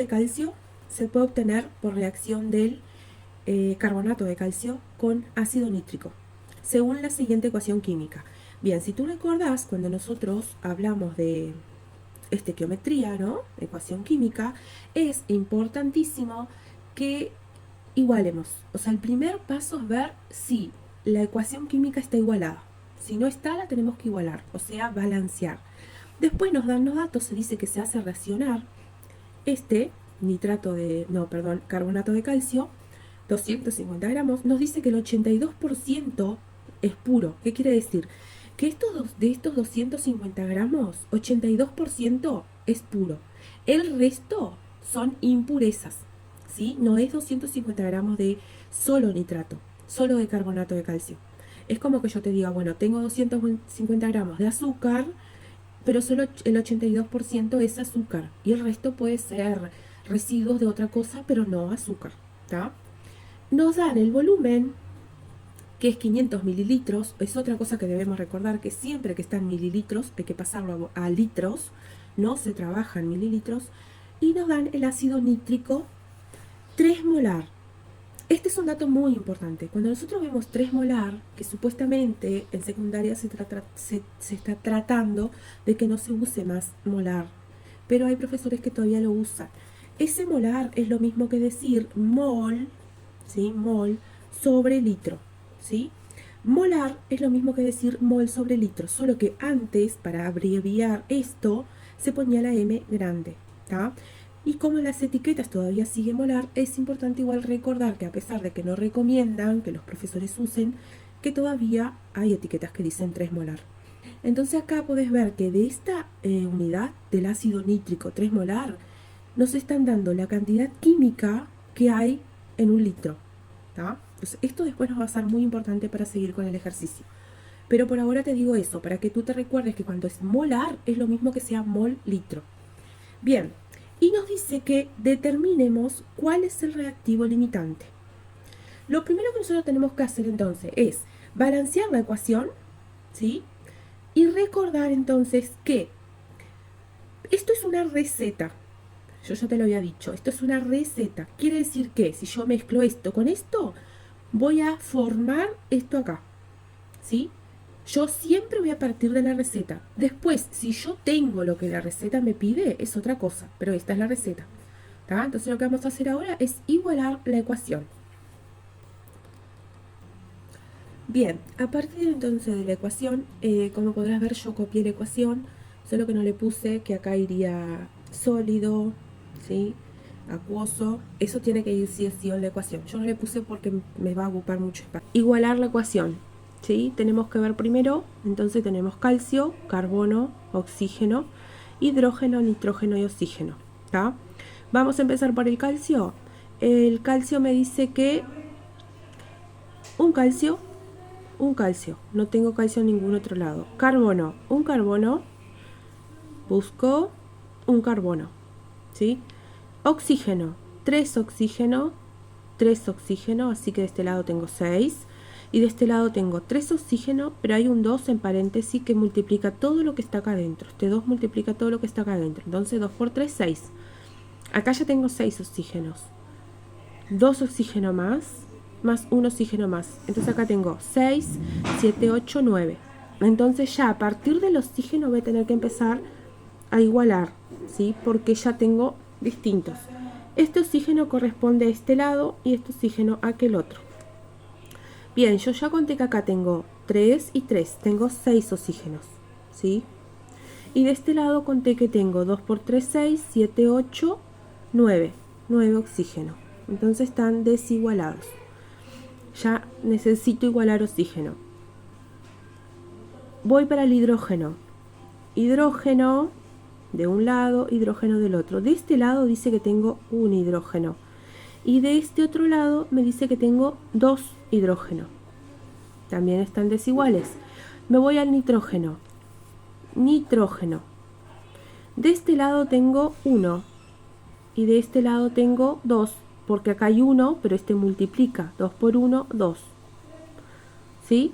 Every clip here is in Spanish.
de calcio se puede obtener por reacción del carbonato de calcio con ácido nítrico, según la siguiente ecuación química. Bien, si tú recordás, cuando nosotros hablamos de estequiometría, ¿no? Ecuación química, es importantísimo que igualemos. O sea, el primer paso es ver si la ecuación química está igualada. Si no está, la tenemos que igualar, o sea, balancear. Después nos dan los datos, se dice que se hace reaccionar este carbonato de calcio, 250 gramos, nos dice que el 82% es puro. ¿Qué quiere decir? Que de estos 250 gramos, 82% es puro. El resto son impurezas, ¿sí? No es 250 gramos de solo nitrato, solo de carbonato de calcio. Es como que yo te diga, bueno, tengo 250 gramos de azúcar, pero solo el 82% es azúcar y el resto puede ser residuos de otra cosa, pero no azúcar, ¿tá? Nos dan el volumen, que es 500 mililitros. Es otra cosa que debemos recordar, que siempre que está en mililitros hay que pasarlo a litros, no se trabaja en mililitros. Y nos dan el ácido nítrico 3 molar. Este es un dato muy importante. Cuando nosotros vemos 3 molar, que supuestamente en secundaria se está tratando de que no se use más molar, pero hay profesores que todavía lo usan. Ese molar es lo mismo que decir mol, ¿sí? Mol sobre litro, ¿sí? Molar es lo mismo que decir mol sobre litro, solo que antes, para abreviar esto, se ponía la M grande, ¿tá? Y como las etiquetas todavía siguen molar, es importante igual recordar que a pesar de que no recomiendan que los profesores usen, que todavía hay etiquetas que dicen 3 molar. Entonces acá podés ver que de esta unidad del ácido nítrico 3 molar, nos están dando la cantidad química que hay en un litro, ¿tá? Entonces esto después nos va a ser muy importante para seguir con el ejercicio. Pero por ahora te digo eso, para que tú te recuerdes que cuando es molar es lo mismo que sea mol litro. Bien. Y nos dice que determinemos cuál es el reactivo limitante. Lo primero que nosotros tenemos que hacer entonces es balancear la ecuación, ¿sí? Y recordar entonces que esto es una receta. Yo ya te lo había dicho, esto es una receta. Quiere decir que si yo mezclo esto con esto, voy a formar esto acá, ¿sí? Yo siempre voy a partir de la receta. Después, si yo tengo lo que la receta me pide, es otra cosa, pero esta es la receta, ¿tá? Entonces lo que vamos a hacer ahora es igualar la ecuación. Bien, a partir entonces de la ecuación, como podrás ver, yo copié la ecuación, solo que no le puse que acá iría sólido, ¿sí? Acuoso. Eso tiene que ir sí o sí en la ecuación. Yo no le puse porque me va a ocupar mucho espacio. Igualar la ecuación. ¿Sí? Tenemos que ver primero, entonces tenemos calcio, carbono, oxígeno, hidrógeno, nitrógeno y oxígeno, ¿tá? Vamos a empezar por el calcio. El calcio me dice que un calcio, no tengo calcio en ningún otro lado. Carbono, un carbono, busco un carbono, ¿sí? Oxígeno, 3 oxígeno, así que de este lado tengo 6. Y de este lado tengo 3 oxígenos, pero hay un 2 en paréntesis que multiplica todo lo que está acá adentro. Este 2 multiplica todo lo que está acá adentro. Entonces 2 por 3, 6. Acá ya tengo 6 oxígenos. 2 oxígenos más 1 oxígeno más. Entonces acá tengo 6, 7, 8, 9. Entonces ya a partir del oxígeno voy a tener que empezar a igualar, ¿sí? Porque ya tengo distintos. Este oxígeno corresponde a este lado y este oxígeno a aquel otro. Bien, yo ya conté que acá tengo 3 y 3, tengo 6 oxígenos, ¿sí? Y de este lado conté que tengo 2 por 3, 6, 7, 8, 9 oxígenos. Entonces están desigualados. Ya necesito igualar oxígeno. Voy para el hidrógeno. Hidrógeno de un lado, hidrógeno del otro. De este lado dice que tengo un hidrógeno. Y de este otro lado me dice que tengo 2 hidrógenos. También están desiguales. Me voy al nitrógeno. Nitrógeno. De este lado tengo 1. Y de este lado tengo 2. Porque acá hay 1, pero este multiplica. 2 por 1, 2. ¿Sí?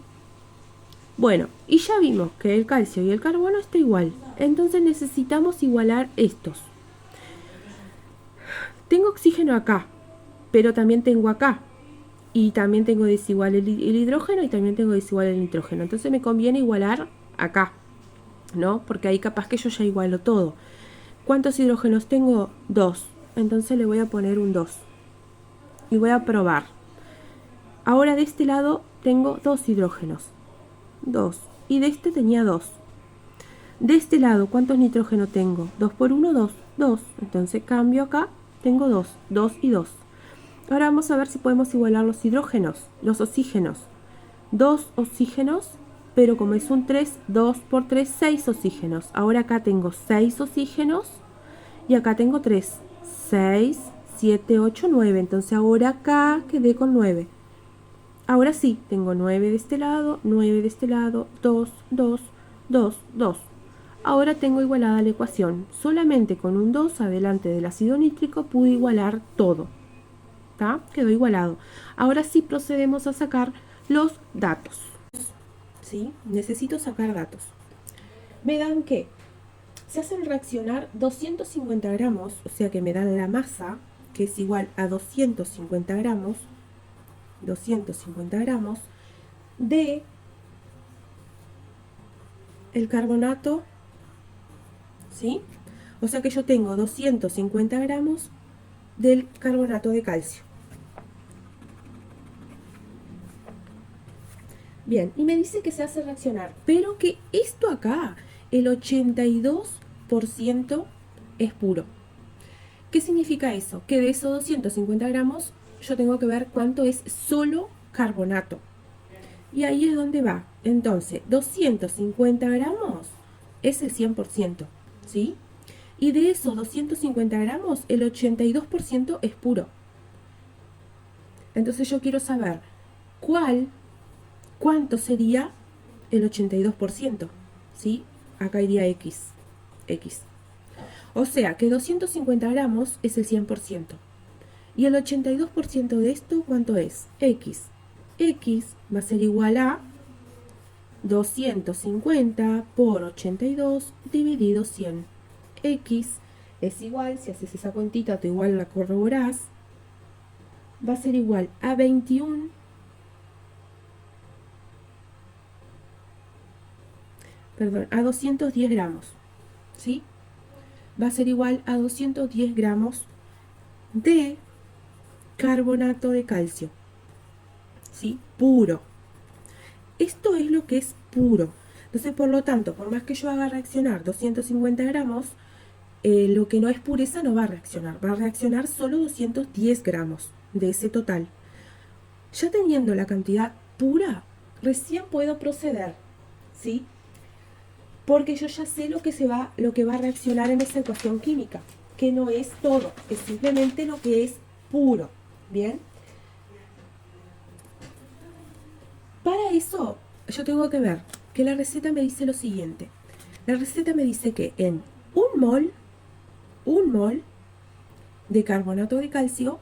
Bueno, y ya vimos que el calcio y el carbono está igual. Entonces necesitamos igualar estos. Tengo oxígeno acá, pero también tengo acá. Y también tengo desigual el hidrógeno y también tengo desigual el nitrógeno. Entonces me conviene igualar acá, ¿no? Porque ahí capaz que yo ya igualo todo. ¿Cuántos hidrógenos tengo? 2. Entonces le voy a poner un 2. Y voy a probar. Ahora de este lado tengo 2 hidrógenos. 2. Y de este tenía 2. De este lado, ¿cuántos nitrógenos tengo? 2 por 1, 2. 2. Entonces cambio acá, tengo 2. 2 y 2. Ahora vamos a ver si podemos igualar los hidrógenos, los oxígenos. 2 oxígenos, pero como es un 3, 2 por 3, 6 oxígenos. Ahora acá tengo 6 oxígenos y acá tengo 3. 6, 7, 8, 9. Entonces ahora acá quedé con 9. Ahora sí, tengo 9 de este lado, 9 de este lado, 2, 2, 2, 2. Ahora tengo igualada la ecuación. Solamente con un 2 adelante del ácido nítrico pude igualar todo. ¿Tá? Quedó igualado. Ahora sí procedemos a sacar los datos. ¿Sí? Necesito sacar datos. Me dan que se hacen reaccionar 250 gramos, o sea que me dan la masa, que es igual a 250 gramos, de el carbonato, ¿sí? O sea que yo tengo 250 gramos del carbonato de calcio. Bien, y me dice que se hace reaccionar, pero que esto acá, el 82% es puro. ¿Qué significa eso? Que de esos 250 gramos yo tengo que ver cuánto es solo carbonato. Y ahí es donde va. Entonces, 250 gramos es el 100%, ¿sí? Y de esos 250 gramos, el 82% es puro. Entonces yo quiero saber cuánto sería el 82%, ¿sí? Acá iría X. O sea que 250 gramos es el 100%. Y el 82% de esto, ¿cuánto es? X. X va a ser igual a 250 por 82 dividido 100. X es igual, si haces esa cuentita, tú igual la corroborás, va a ser igual a 21 a 210 gramos, ¿sí? Va a ser igual a 210 gramos de carbonato de calcio, ¿sí? Puro. Esto es lo que es puro. Entonces, por lo tanto, por más que yo haga reaccionar 250 gramos, lo que no es pureza no va a reaccionar solo 210 gramos de ese total. Ya teniendo la cantidad pura, recién puedo proceder, ¿sí? Porque yo ya sé lo que va a reaccionar en esa ecuación química, que no es todo, es simplemente lo que es puro, ¿bien? Para eso, yo tengo que ver que la receta me dice lo siguiente. La receta me dice que en un mol de carbonato de calcio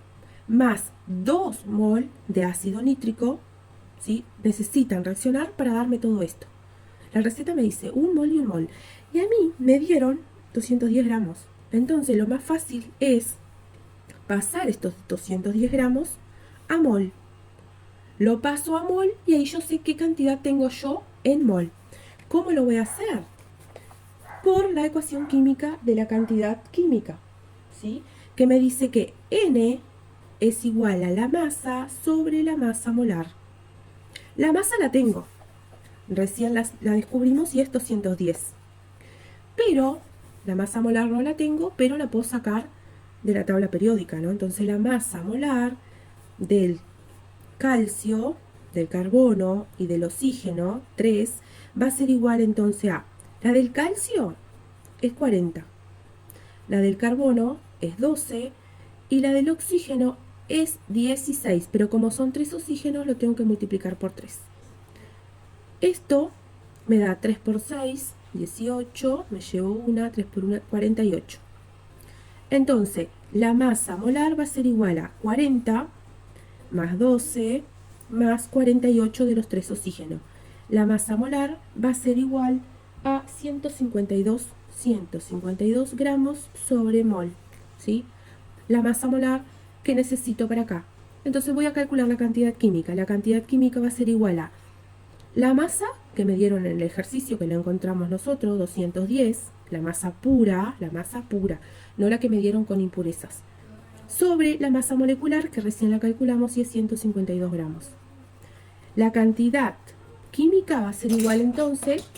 más 2 mol de ácido nítrico, ¿sí? Necesitan reaccionar para darme todo esto. La receta me dice 1 mol y 1 mol. Y a mí me dieron 210 gramos. Entonces lo más fácil es pasar estos 210 gramos a mol. Lo paso a mol y ahí yo sé qué cantidad tengo yo en mol. ¿Cómo lo voy a hacer? Por la ecuación química de la cantidad química, ¿sí? Que me dice que N es igual a la masa sobre la masa molar. La masa la tengo. Recién la descubrimos y es 210. Pero la masa molar no la tengo, pero la puedo sacar de la tabla periódica, ¿no? Entonces la masa molar del calcio, del carbono y del oxígeno, 3, va a ser igual entonces a la del calcio es 40, la del carbono es 12 y la del oxígeno es 16, pero como son 3 oxígenos lo tengo que multiplicar por 3. Esto me da 3 por 6, 18, me llevo una, 3 por 1, 48. Entonces, la masa molar va a ser igual a 40 más 12 más 48 de los 3 oxígenos. La masa molar va a ser igual a 152 gramos sobre mol, ¿sí? la masa molar que necesito para acá. Entonces voy a calcular la cantidad química. La cantidad química va a ser igual a la masa que me dieron en el ejercicio, que la encontramos nosotros, 210, la masa pura, no la que me dieron con impurezas, sobre la masa molecular, que recién la calculamos y es 152 gramos. La cantidad química va a ser igual entonces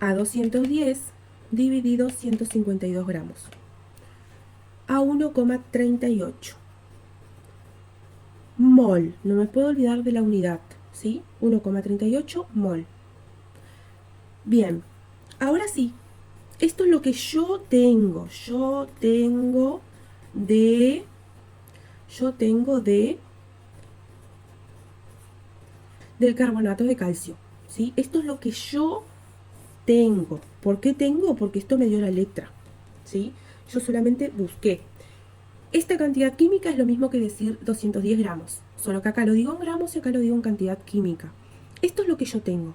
a 210 dividido 152 gramos, a 1,38 mol. No me puedo olvidar de la unidad, ¿sí? 1,38 mol. Bien, ahora sí, esto es lo que yo tengo. Yo tengo del carbonato de calcio, ¿sí? Esto es lo que yo tengo. ¿Por qué tengo? Porque esto me dio la letra, ¿sí? Yo solamente busqué. Esta cantidad química es lo mismo que decir 210 gramos, solo que acá lo digo en gramos y acá lo digo en cantidad química. Esto es lo que yo tengo.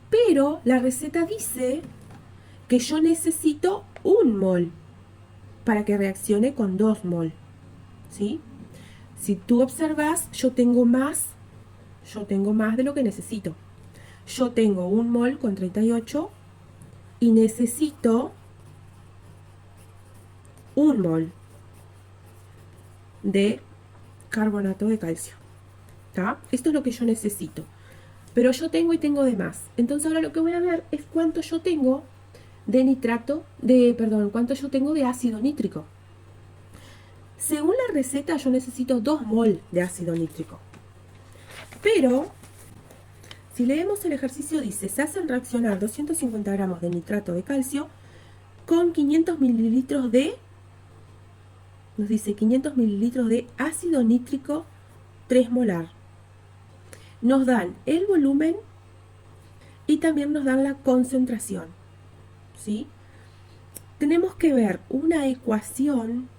Pero la receta dice que yo necesito 1 mol para que reaccione con 2 mol, ¿sí? Si tú observas, yo tengo más de lo que necesito. Yo tengo 1 mol con 38 y necesito 1 mol de carbonato de calcio, ¿tá? Esto es lo que yo necesito. Pero yo tengo y tengo de más. Entonces ahora lo que voy a ver es cuánto yo tengo cuánto yo tengo de ácido nítrico. Según la receta yo necesito 2 mol de ácido nítrico. Pero, si leemos el ejercicio dice, se hacen reaccionar 250 gramos de nitrato de calcio con 500 mililitros nos dice 500 mililitros de ácido nítrico 3 molar. Nos dan el volumen y también nos dan la concentración, ¿sí? Tenemos que ver una ecuación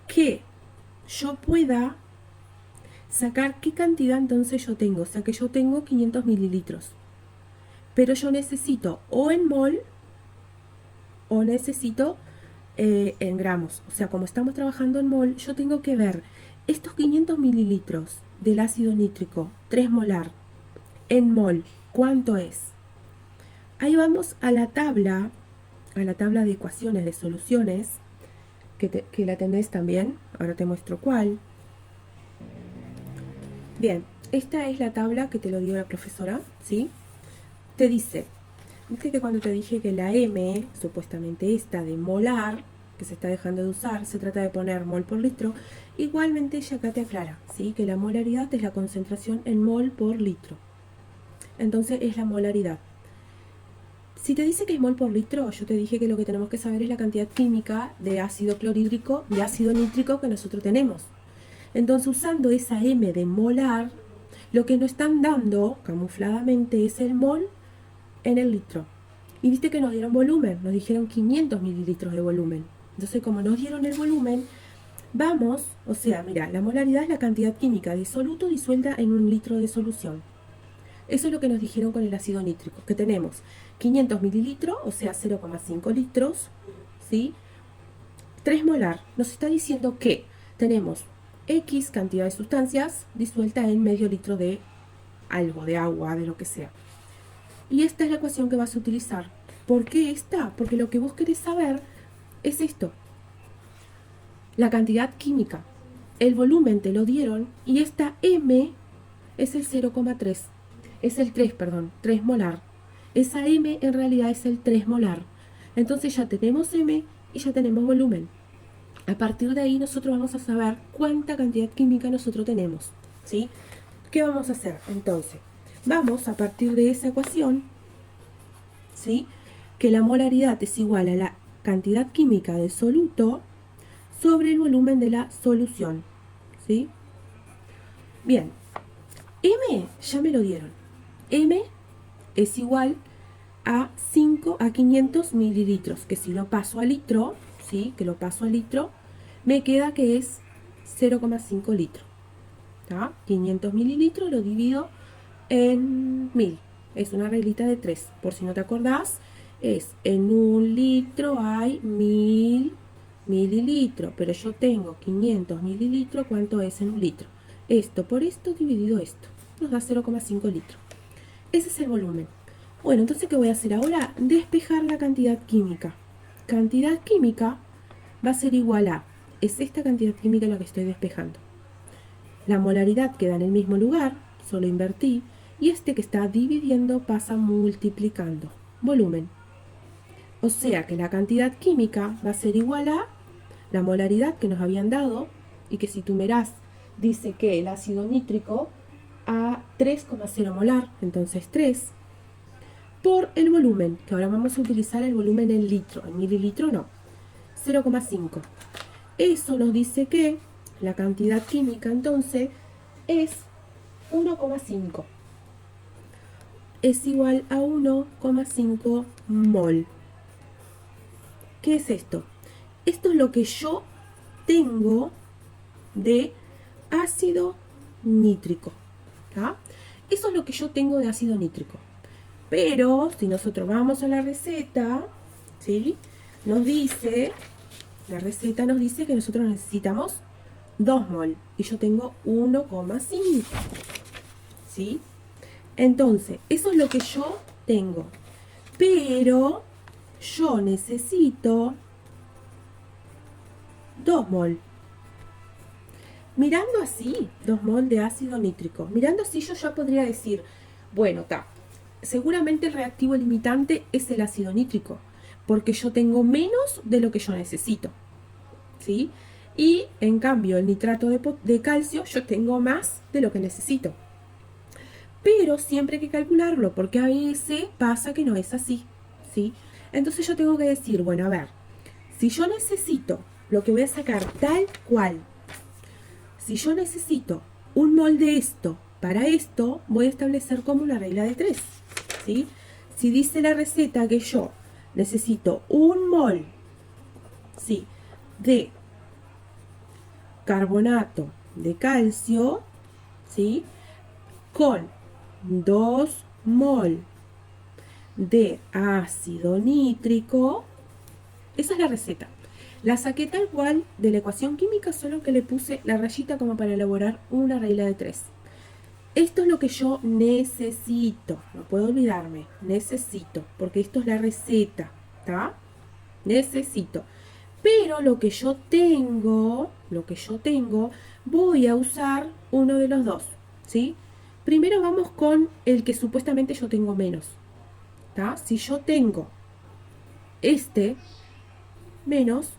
que yo pueda sacar qué cantidad entonces yo tengo. O sea que yo tengo 500 mililitros, pero yo necesito o en mol o necesito en gramos. O sea, como estamos trabajando en mol, yo tengo que ver estos 500 mililitros del ácido nítrico 3 molar en mol, ¿cuánto es? Ahí vamos a la tabla de ecuaciones de soluciones, que la tenés también. Ahora te muestro cuál. Bien, esta es la tabla que te lo dio la profesora, ¿sí? Te dice, viste que cuando te dije que la M, supuestamente esta de molar, que se está dejando de usar, se trata de poner mol por litro, igualmente ella acá te aclara, ¿sí? Que la molaridad es la concentración en mol por litro. Entonces es la molaridad. Si te dice que es mol por litro, yo te dije que lo que tenemos que saber es la cantidad química de ácido clorhídrico, de ácido nítrico que nosotros tenemos. Entonces, usando esa M de molar, lo que nos están dando camufladamente es el mol en el litro. Y viste que nos dieron volumen, nos dijeron 500 mililitros de volumen. Entonces, como nos dieron el volumen, vamos, o sea, mira, la molaridad es la cantidad química de soluto disuelta en 1 litro de solución. Eso es lo que nos dijeron con el ácido nítrico, que tenemos 500 mililitros, o sea, 0,5 litros, ¿sí? 3 molar. Nos está diciendo que tenemos X cantidad de sustancias disuelta en medio litro de algo, de agua, de lo que sea. Y esta es la ecuación que vas a utilizar. ¿Por qué esta? Porque lo que vos querés saber es esto. La cantidad química. El volumen te lo dieron y esta M es el 0,3. Es el 3 molar. Esa M en realidad es el 3 molar. Entonces ya tenemos M y ya tenemos volumen. A partir de ahí nosotros vamos a saber cuánta cantidad química nosotros tenemos, ¿sí? ¿Qué vamos a hacer? Entonces, vamos a partir de esa ecuación, ¿sí? Que la molaridad es igual a la cantidad química del soluto sobre el volumen de la solución, ¿sí? Bien, M ya me lo dieron. M es igual a 500 mililitros, que si lo paso a litro, ¿sí? Que lo paso a litro, me queda que es 0,5 litros. 500 mililitros lo divido en 1000. Es una reglita de 3. Por si no te acordás, Es en 1 litro hay 1000 mililitros, pero yo tengo 500 mililitros, ¿cuánto es en 1 litro? Esto por esto dividido esto, nos da 0,5 litros. Ese es el volumen. Bueno, entonces, ¿qué voy a hacer ahora? Despejar la cantidad química. Cantidad química va a ser igual a, es esta cantidad química la que estoy despejando. La molaridad queda en el mismo lugar, solo invertí, y este que está dividiendo pasa multiplicando. Volumen. O sea que la cantidad química va a ser igual a la molaridad que nos habían dado, y que si tú mirás, dice que el ácido nítrico a 3,0 molar, entonces 3, por el volumen, que ahora vamos a utilizar el volumen en litro, en mililitro no, 0,5. Eso nos dice que la cantidad química entonces es 1,5. Es igual a 1,5 mol. ¿Qué es esto? Esto es lo que yo tengo de ácido nítrico. ¿tá? Eso es lo que yo tengo de ácido nítrico. Pero si nosotros vamos a la receta, ¿sí? Nos dice, la receta nos dice que nosotros necesitamos 2 mol y yo tengo 1,5. ¿Sí? Entonces, eso es lo que yo tengo. Pero yo necesito 2 mol. Mirando así, 2 mol de ácido nítrico. Mirando así yo ya podría decir, bueno, seguramente el reactivo limitante es el ácido nítrico, porque yo tengo menos de lo que yo necesito. ¿Sí? Y en cambio el nitrato de calcio yo tengo más de lo que necesito. Pero siempre hay que calcularlo, porque a veces pasa que no es así. ¿Sí? Entonces yo tengo que decir, bueno, a ver, si yo necesito lo que voy a sacar tal cual, si yo necesito 1 mol de esto para esto, voy a establecer como una regla de 3. ¿Sí? Si dice la receta que yo necesito 1 mol, ¿sí?, de carbonato de calcio, ¿sí?, con 2 mol de ácido nítrico, esa es la receta. La saqué tal cual de la ecuación química, solo que le puse la rayita como para elaborar una regla de 3. Esto es lo que yo necesito, no puedo olvidarme, necesito, porque esto es la receta, ¿está? Necesito. Pero lo que yo tengo, voy a usar uno de los dos, ¿sí? Primero vamos con el que supuestamente yo tengo menos, ¿está? Si yo tengo este menos,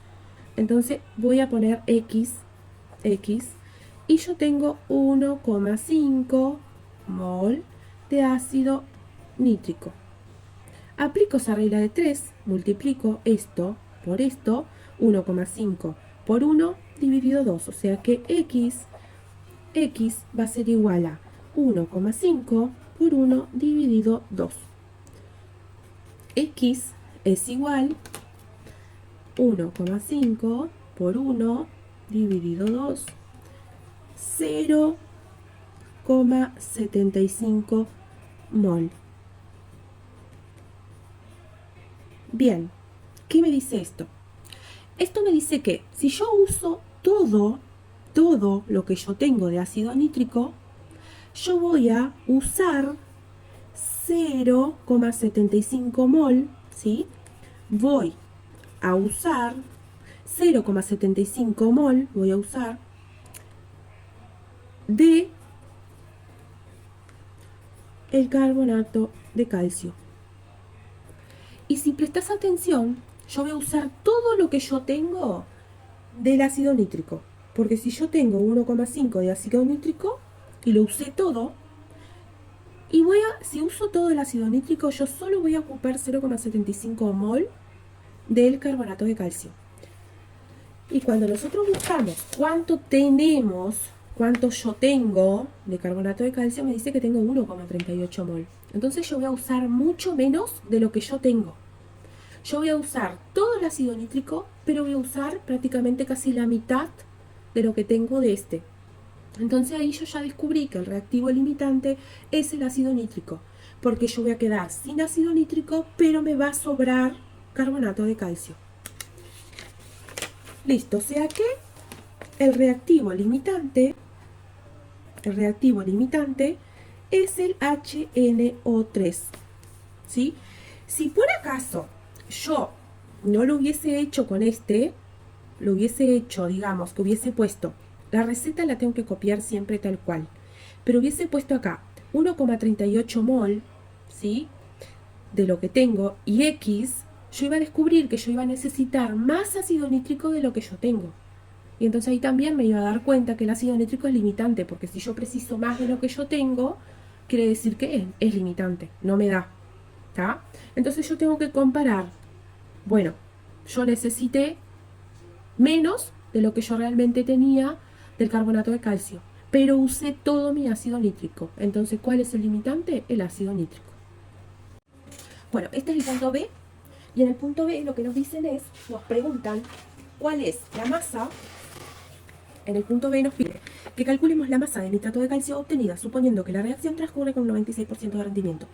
entonces voy a poner X, y yo tengo 1,5 mol de ácido nítrico. Aplico esa regla de 3, multiplico esto por esto, 1,5 por 1 dividido 2, o sea que X va a ser igual a 1,5 por 1 dividido 2. X es igual a 1,5 por 1 dividido 2, 0,75 mol. Bien, ¿qué me dice esto? Esto me dice que si yo uso todo lo que yo tengo de ácido nítrico, yo voy a usar 0,75 mol, ¿sí? Voy a usar 0,75 mol, de el carbonato de calcio. Y si prestas atención, yo voy a usar todo lo que yo tengo del ácido nítrico. Porque si yo tengo 1,5 de ácido nítrico y lo usé todo, y si uso todo el ácido nítrico, yo solo voy a ocupar 0,75 mol del carbonato de calcio. Y cuando nosotros buscamos cuánto yo tengo de carbonato de calcio, me dice que tengo 1,38 mol. Entonces yo voy a usar mucho menos de lo que yo tengo. Yo voy a usar todo el ácido nítrico, pero voy a usar prácticamente casi la mitad de lo que tengo de este. Entonces ahí yo ya descubrí que el reactivo limitante es el ácido nítrico. porque yo voy a quedar sin ácido nítrico, pero me va a sobrar carbonato de calcio. Listo, o sea que el reactivo limitante es el HNO3, ¿sí? Si por acaso yo no lo hubiese hecho con lo hubiese hecho, digamos, que hubiese puesto, la receta la tengo que copiar siempre tal cual, pero hubiese puesto acá 1,38 mol, ¿sí? De lo que tengo y X, yo iba a descubrir que yo iba a necesitar más ácido nítrico de lo que yo tengo. Y entonces ahí también me iba a dar cuenta que el ácido nítrico es limitante, porque si yo preciso más de lo que yo tengo, quiere decir que es limitante, no me da. ¿Tá? Entonces yo tengo que comparar, bueno, yo necesité menos de lo que yo realmente tenía del carbonato de calcio, pero usé todo mi ácido nítrico. Entonces, ¿cuál es el limitante? El ácido nítrico. Bueno, este es el punto B, y en el punto B lo que nos dicen es, nos preguntan cuál es la masa. En el punto B nos pide que calculemos la masa de nitrato de calcio obtenida, suponiendo que la reacción transcurre con un 96% de rendimiento.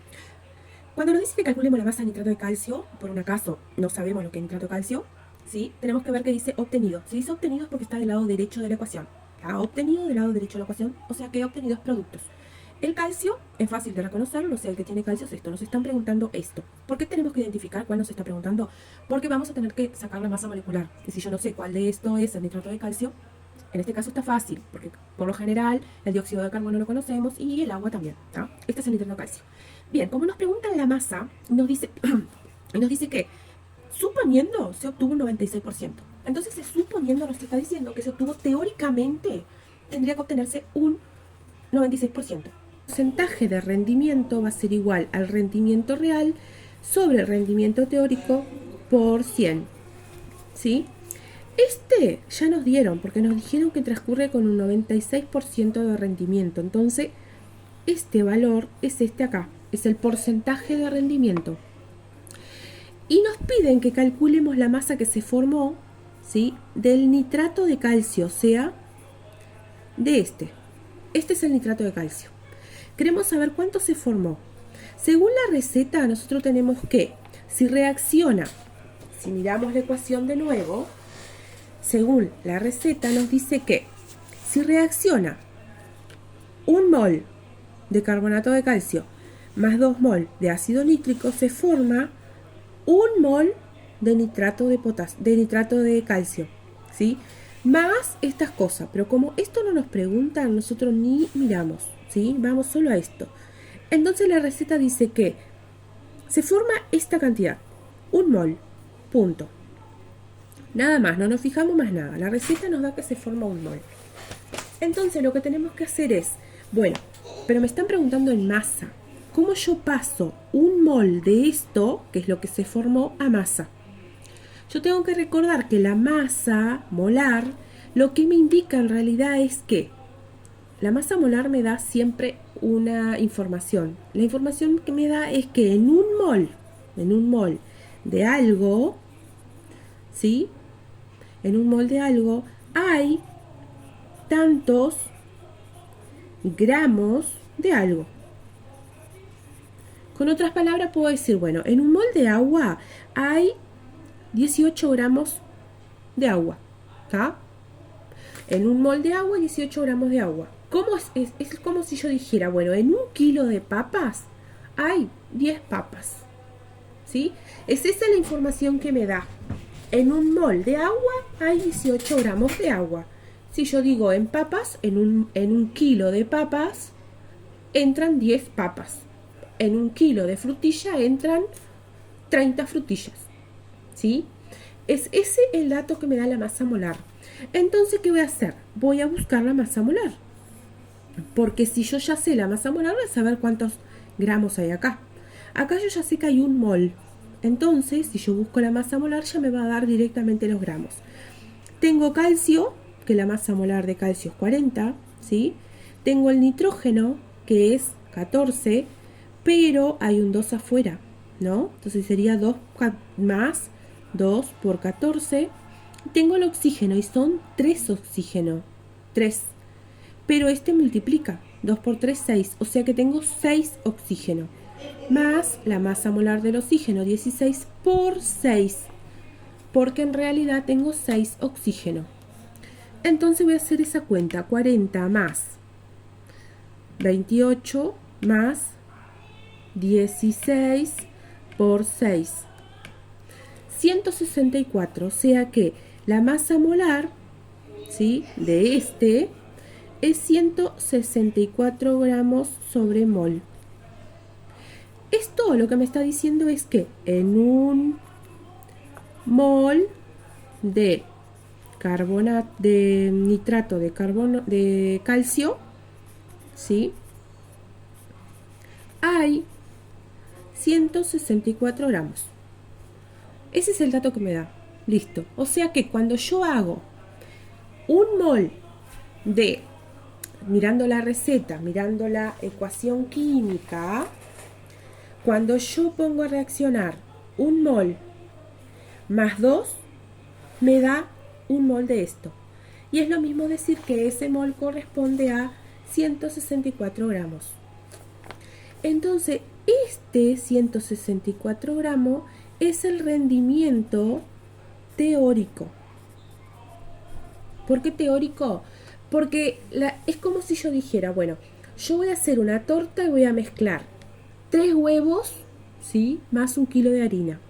Cuando nos dice que calculemos la masa de nitrato de calcio, por un acaso no sabemos lo que es nitrato de calcio, ¿sí? Tenemos que ver que dice obtenido. Si dice obtenido es porque está del lado derecho de la ecuación. Ha obtenido del lado derecho de la ecuación, o sea que he obtenido productos. El calcio es fácil de reconocerlo, o sea, el que tiene calcio es esto. Nos están preguntando esto. ¿Por qué tenemos que identificar cuál nos está preguntando? Porque vamos a tener que sacar la masa molecular. Y si yo no sé cuál de esto es el nitrato de calcio, en este caso está fácil, porque por lo general el dióxido de carbono lo conocemos y el agua también, ¿tá? Este es el nitrato de calcio. Bien, como nos preguntan la masa, nos dice que suponiendo se obtuvo un 96%. Entonces, suponiendo nos está diciendo que se obtuvo teóricamente, tendría que obtenerse un 96%. El porcentaje de rendimiento va a ser igual al rendimiento real sobre el rendimiento teórico por 100. ¿Sí? Este ya nos dieron, porque nos dijeron que transcurre con un 96% de rendimiento. Entonces, este valor es este acá, es el porcentaje de rendimiento. Y nos piden que calculemos la masa que se formó, ¿sí? Del nitrato de calcio, o sea, de este. Este es el nitrato de calcio. Queremos saber cuánto se formó. Según la receta, nosotros tenemos que, si reacciona, si miramos la ecuación de nuevo, según la receta nos dice que si reacciona 1 mol de carbonato de calcio más 2 mol de ácido nítrico, se forma 1 mol de nitrato de calcio, ¿sí? Más estas cosas, pero como esto no nos preguntan, nosotros ni miramos, ¿sí? Vamos solo a esto. Entonces la receta dice que se forma esta cantidad, 1 mol, punto. Nada más, no nos fijamos más nada. La receta nos da que se forma 1 mol. Entonces lo que tenemos que hacer es, bueno, pero me están preguntando en masa. ¿Cómo yo paso 1 mol de esto, que es lo que se formó, a masa? Yo tengo que recordar que la masa molar, lo que me indica en realidad es que la masa molar me da siempre una información. La información que me da es que en un mol de algo, ¿sí? En un mol de algo hay tantos gramos de algo. Con otras palabras puedo decir, bueno, en un mol de agua hay 18 gramos de agua, ¿tá? En un mol de agua, 18 gramos de agua. ¿Cómo es como si yo dijera, bueno, en 1 kilo de papas hay 10 papas, ¿sí? Es esa la información que me da. En un mol de agua hay 18 gramos de agua. Si yo digo en papas, en un kilo de papas entran 10 papas. En 1 kilo de frutilla entran 30 frutillas, ¿sí? Es ese el dato que me da la masa molar. Entonces, ¿qué voy a hacer? Voy a buscar la masa molar. Porque si yo ya sé la masa molar, voy a saber cuántos gramos hay acá. Acá yo ya sé que hay 1 mol. Entonces, si yo busco la masa molar, ya me va a dar directamente los gramos. Tengo calcio, que la masa molar de calcio es 40, ¿sí? Tengo el nitrógeno, que es 14, pero hay un 2 afuera, ¿no? Entonces sería 2 más 2 por 14. Tengo el oxígeno y son 3 oxígeno, 3. Pero este multiplica, 2 por 3, 6, o sea que tengo 6 oxígeno. más la masa molar del oxígeno, 16 por 6, porque en realidad tengo 6 oxígeno. Entonces voy a hacer esa cuenta, 40 más 28 más 16 por 6, 164, o sea que la masa molar, ¿sí?, de este es 164 gramos sobre mol. Esto lo que me está diciendo es que en un mol de carbonato, de nitrato de carbono, de calcio, ¿sí?, hay 164 gramos. Ese es el dato que me da. Listo. O sea que cuando yo hago un mol de, mirando la receta, mirando la ecuación química, cuando yo pongo a reaccionar un mol más 2, me da un mol de esto. Y es lo mismo decir que ese mol corresponde a 164 gramos. Entonces, este 164 gramos es el rendimiento teórico. ¿Por qué teórico? Porque es como si yo dijera, bueno, yo voy a hacer una torta y voy a mezclar 3 huevos, ¿sí?, más 1 kilo de harina.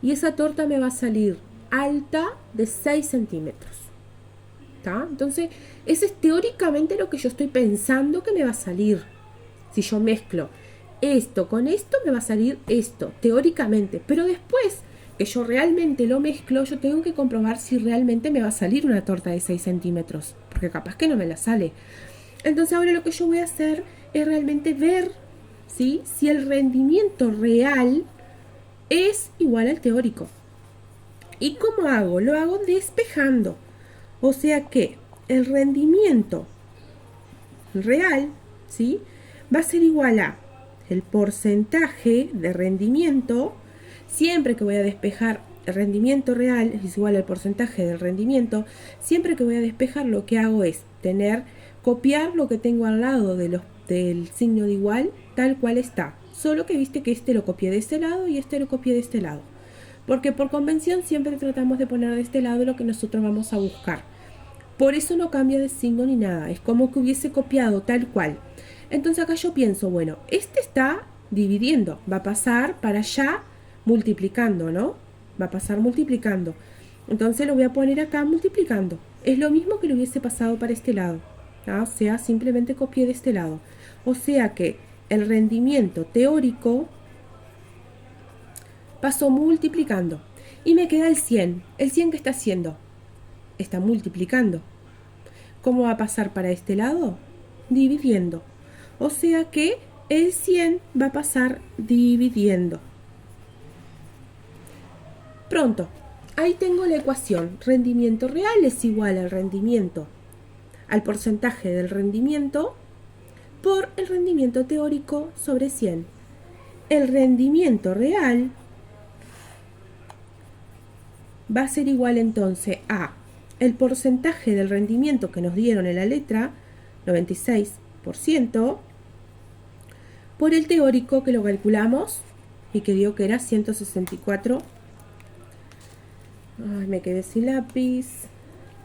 Y esa torta me va a salir alta de 6 centímetros. ¿Tá? Entonces, ese es teóricamente lo que yo estoy pensando que me va a salir. Si yo mezclo esto con esto, me va a salir esto, teóricamente. Pero después que yo realmente lo mezclo, yo tengo que comprobar si realmente me va a salir una torta de 6 centímetros. Porque capaz que no me la sale. Entonces ahora lo que yo voy a hacer es realmente ver, ¿sí?, si el rendimiento real es igual al teórico. ¿Y cómo hago? Lo hago despejando. O sea que el rendimiento real, ¿sí?, va a ser igual a el porcentaje de rendimiento. Siempre que voy a despejar el rendimiento real es igual al porcentaje del rendimiento. Siempre que voy a despejar, lo que hago es copiar lo que tengo al lado del signo de igual, tal cual está. Solo que viste que este lo copié de este lado y este lo copié de este lado. Porque por convención siempre tratamos de poner de este lado lo que nosotros vamos a buscar. Por eso no cambia de signo ni nada. Es como que hubiese copiado tal cual. Entonces acá yo pienso, bueno, este está dividiendo. Va a pasar para allá multiplicando, ¿no? Va a pasar multiplicando. Entonces lo voy a poner acá multiplicando. Es lo mismo que lo hubiese pasado para este lado. ¿Ah? O sea, simplemente copié de este lado. O sea que el rendimiento teórico pasó multiplicando. Y me queda el 100. ¿El 100 qué está haciendo? Está multiplicando. ¿Cómo va a pasar para este lado? Dividiendo. O sea que el 100 va a pasar dividiendo. Pronto. Ahí tengo la ecuación. Rendimiento real es igual al porcentaje del rendimiento por el rendimiento teórico sobre 100. El rendimiento real va a ser igual entonces a el porcentaje del rendimiento que nos dieron en la letra, 96%, por el teórico que lo calculamos y que dio que era 164. Ay, me quedé sin lápiz.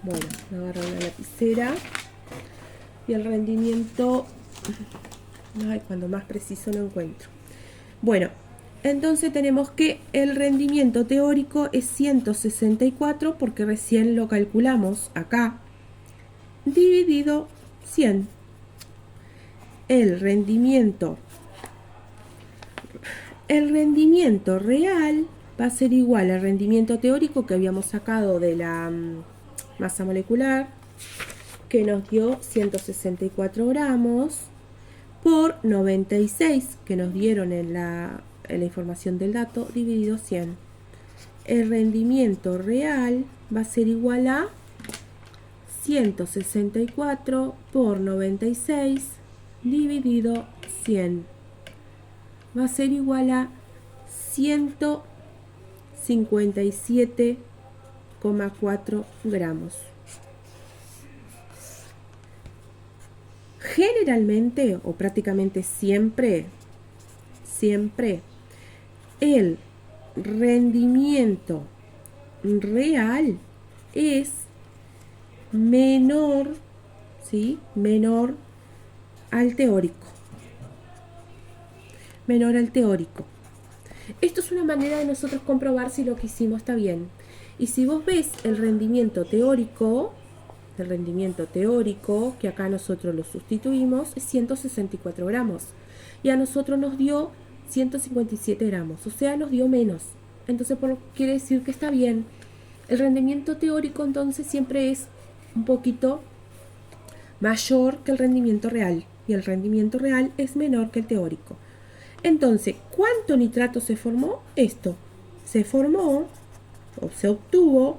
Bueno, me agarro una lapicera. Y el rendimiento, ay, cuando más preciso no encuentro. Bueno, entonces tenemos que el rendimiento teórico es 164 porque recién lo calculamos acá, dividido 100. El rendimiento real va a ser igual al rendimiento teórico que habíamos sacado de la masa molecular, que nos dio 164 gramos, por 96 que nos dieron en la información del dato, dividido 100. El rendimiento real va a ser igual a 164 por 96 dividido 100. Va a ser igual a 157,4 gramos. Generalmente, o prácticamente siempre, siempre el rendimiento real es menor, ¿sí? Menor al teórico. Menor al teórico. Esto es una manera de nosotros comprobar si lo que hicimos está bien. Y si vos ves el rendimiento teórico, que acá nosotros lo sustituimos, es 164 gramos. Y a nosotros nos dio 157 gramos, o sea, nos dio menos. Entonces quiere decir que está bien. El rendimiento teórico entonces siempre es un poquito mayor que el rendimiento real. Y el rendimiento real es menor que el teórico. Entonces, ¿cuánto nitrato se formó? Esto. Se formó o se obtuvo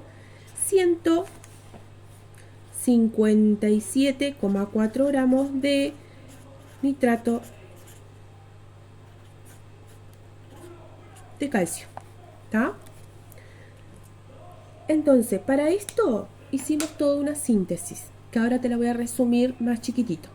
157,4 gramos de nitrato de calcio. ¿Está? Entonces, para esto hicimos toda una síntesis, que ahora te la voy a resumir más chiquitito.